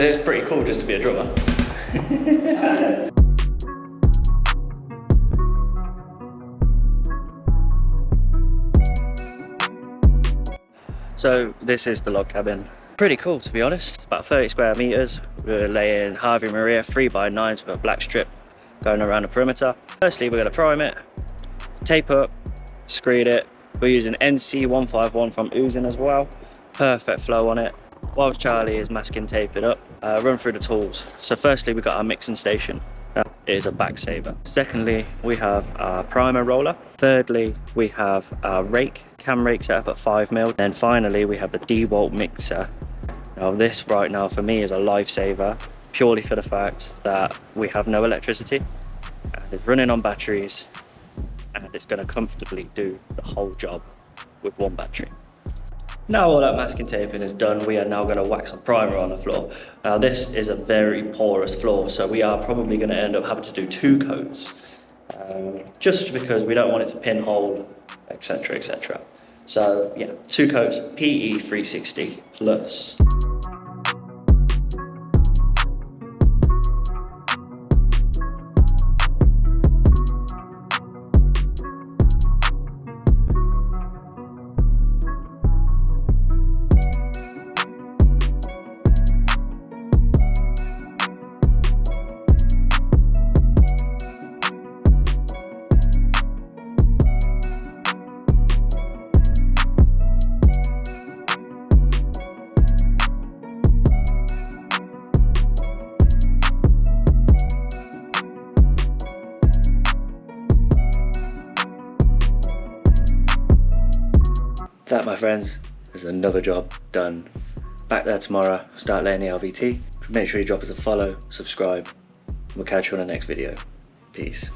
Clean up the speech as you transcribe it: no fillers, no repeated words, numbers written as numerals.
it's pretty cool just to be a drummer. So this is the log cabin. Pretty cool, to be honest. It's about 30 square meters. We're laying Harvey Maria 3x9s with a black strip going around the perimeter. Firstly, we're going to prime it, tape up, screed it. We're using NC151 from Uzin as well. Perfect flow on it. Whilst Charlie is masking tape it up, run through the tools. So firstly, we've got our mixing station. That is a back saver. Secondly, we have our primer roller. Thirdly, we have our rake, cam rake set up at 5mm. Then finally, we have the DeWalt mixer. Now this right now for me is a lifesaver, purely for the fact that we have no electricity. And it's running on batteries, and it's going to comfortably do the whole job with one battery. Now all that masking taping is done, we are now going to wax a primer on the floor. Now this is a very porous floor, so we are probably going to end up having to do 2 coats. Just because we don't want it to pinhole, etc, etc. So yeah, 2 coats, PE 360 plus. That, my friends, is another job done. Back there tomorrow, start laying the LVT. Make sure you drop us a follow, subscribe, and we'll catch you on the next video. Peace.